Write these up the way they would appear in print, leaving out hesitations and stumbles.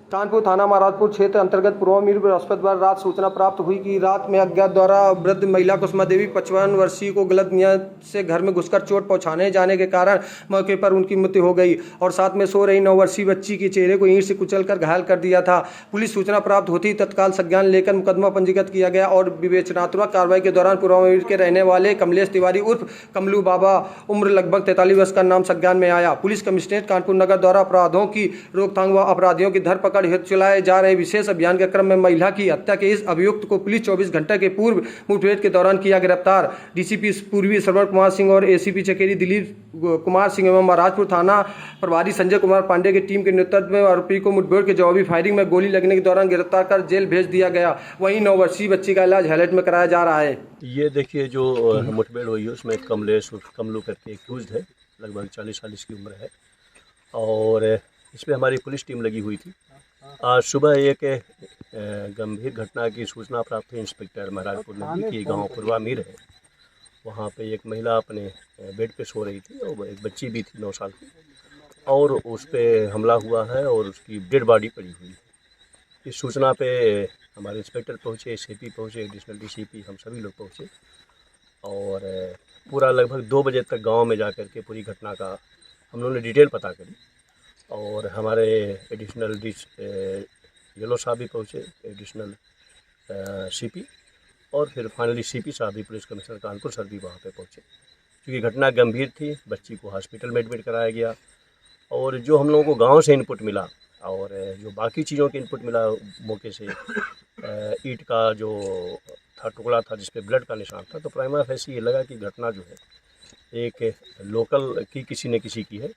कानपुर थाना महाराजपुर क्षेत्र अंतर्गत पूर्वामीर बृहस्पतिवार रात सूचना प्राप्त हुई कि रात में अज्ञात द्वारा वृद्ध महिला कुसुमा देवी 55 वर्षीय को गलत नियत से घर में घुसकर चोट पहुंचाने जाने के कारण मौके पर उनकी मृत्यु हो गई और साथ में सो रही 9 वर्षीय बच्ची के चेहरे को ईंट से कुचलकर घायल कर दिया था। पुलिस सूचना प्राप्त होती तत्काल संज्ञान लेकर मुकदमा पंजीकृत किया गया और विवेचनात्मक कार्रवाई के दौरान पूर्वामीर के रहने वाले कमलेश तिवारी उर्फ कमलू बाबा उम्र लगभग 43 वर्ष का नाम संज्ञान में आया। पुलिस कमिश्नरेट कानपुर नगर द्वारा अपराधों की रोकथाम व अपराधियों की धरपकड़ हेतु चलाए जा रहे विशेष अभियान के क्रम में महिला की हत्या के इस अभियुक्त को पुलिस 24 घंटे के पूर्व मुठभेड़ के दौरान किया गिरफ्तार। डीसीपी पूर्वी श्रवण कुमार सिंह और एसीपी चकेरी दिलीप कुमार सिंह एवं महाराजपुर थाना प्रभारी संजय कुमार पांडे की टीम के नेतृत्व में आरोपी को मुठभेड़ के जवाबी फायरिंग में गोली लगने के दौरान गिरफ्तार कर जेल भेज दिया गया। वहीं 9 वर्षीय बच्ची का इलाज हैलेट में कराया जा रहा है। ये देखिए जो मुठभेड़ हुई है उसमें कमलेश कमलू करके एक्यूज्ड है, लगभग 40 साल इसकी उम्र है और इसमें हमारी पुलिस टीम लगी हुई थी। आज सुबह एक गंभीर घटना की सूचना प्राप्त हुई इंस्पेक्टर महाराजपुर नदी की गांव पूर्वामीर है। वहां पे एक महिला अपने बेड पे सो रही थी और एक बच्ची भी थी 9 साल की और उस पर हमला हुआ है और उसकी डेड बॉडी पड़ी हुई है। इस सूचना पे हमारे इंस्पेक्टर पहुँचे, एसीपी पहुँचे, एडिशनल डीसीपी, हम सभी लोग पहुँचे और पूरा लगभग 2 बजे तक गांव में जाकर के पूरी घटना का हम लोगों ने डिटेल पता करी और हमारे एडिशनल येलो साहब भी पहुँचे, एडिशनल सीपी और फिर फाइनली सीपी साहब भी, पुलिस कमिश्नर कानपुर सर भी वहाँ पे पहुँचे। क्योंकि घटना गंभीर थी, बच्ची को हॉस्पिटल में एडमिट कराया गया और जो हम लोगों को गांव से इनपुट मिला और जो बाकी चीज़ों के इनपुट मिला मौके से, ईंट का जो था टुकड़ा था जिस पे ब्लड का निशान था, तो प्राइमा फेसी ये लगा कि घटना जो है एक लोकल की किसी ने किसी की है।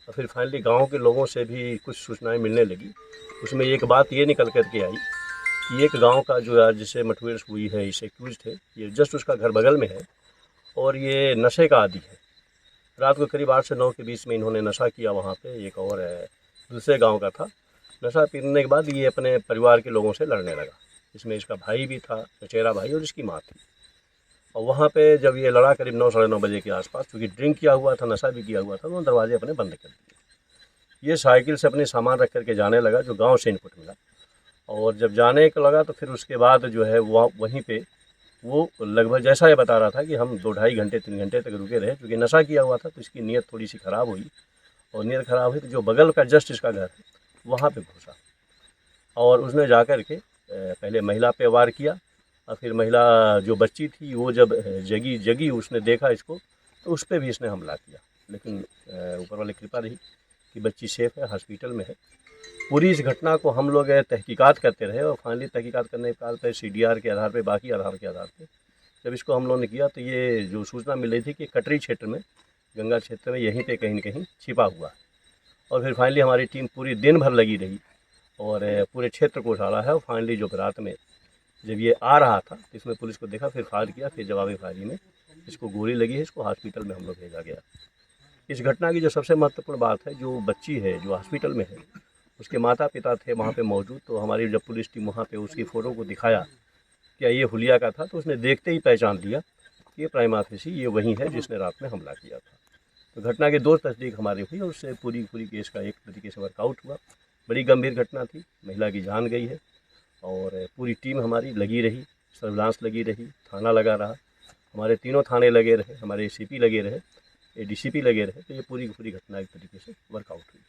और फिर फाइनली गांव के लोगों से भी कुछ सूचनाएं मिलने लगी। उसमें एक बात ये निकल कर के आई कि एक गांव का जो जिसे मुठभेड़ हुई है, इसे एक्यूज्ड है, ये जस्ट उसका घर बगल में है और ये नशे का आदी है। रात को करीब 8 से 9 के बीच में इन्होंने नशा किया वहाँ पे, एक और दूसरे गांव का था। नशा पीने के बाद ये अपने परिवार के लोगों से लड़ने लगा। इसमें इसका भाई भी था, चचेरा भाई, और इसकी माँ थी। और वहाँ पे जब ये लड़ा करीब 9 साढ़े 9 बजे के आसपास, क्योंकि ड्रिंक किया हुआ था, नशा भी किया हुआ था, तो दरवाजे अपने बंद कर दिए। ये साइकिल से अपने सामान रख करके जाने लगा, जो गाँव से इनपुट मिला। और जब जाने का लगा तो फिर उसके बाद जो है वहीं पे वो लगभग जैसा ये बता रहा था कि हम 2-2.5 घंटे 3 घंटे तक रुके रहे, क्योंकि नशा किया हुआ था तो इसकी नीयत थोड़ी सी ख़राब हुई और नीयत ख़राब हुई तो जो बगल का जस्ट इसका घर है वहाँ पे घुसा और उसने जाकर के पहले महिला पे वार किया और फिर महिला जो बच्ची थी वो जब जगी उसने देखा इसको तो उस पर भी इसने हमला किया। लेकिन ऊपर वाली कृपा रही कि बच्ची सेफ़ है, हॉस्पिटल में है। पूरी इस घटना को हम लोग तहकीकात करते रहे और फाइनली तहकीकात करने के बाद CDR के आधार पे, बाकी आधार के आधार पे जब इसको हम लोगों ने किया तो ये जो सूचना मिल रही थी कि कटरी क्षेत्र में, गंगा क्षेत्र में यहीं पे कहीं न कहीं छिपा हुआ है। और फिर फाइनली हमारी टीम पूरी दिन भर लगी रही और पूरे क्षेत्र को उछाला है और फाइनली जो रात में जब ये आ रहा था तो इसमें पुलिस को देखा, फिर फायर किया, फिर जवाबी फायरिंग में इसको गोली लगी है, इसको हॉस्पिटल में हम लोग भेजा गया। इस घटना की जो सबसे महत्वपूर्ण बात है, जो बच्ची है जो हॉस्पिटल में है, उसके माता पिता थे वहाँ पे मौजूद। तो हमारी जब पुलिस टीम वहाँ पे उसकी फ़ोटो को दिखाया क्या ये हुलिया का था, तो उसने देखते ही पहचान लिया कि ये प्राइमा फेसी ये वही है जिसने रात में हमला किया था। तो घटना की 2 तस्दीक हमारी हुई और उससे पूरी केस का एक तरीके से वर्कआउट हुआ। बड़ी गंभीर घटना थी, महिला की जान गई है और पूरी टीम हमारी लगी रही, सर्विलांस लगी रही, थाना लगा रहा, हमारे तीनों थाने लगे रहे, हमारे CP लगे रहे, DCP लगे रहे। तो ये पूरी घटना एक तरीके से वर्कआउट हुई।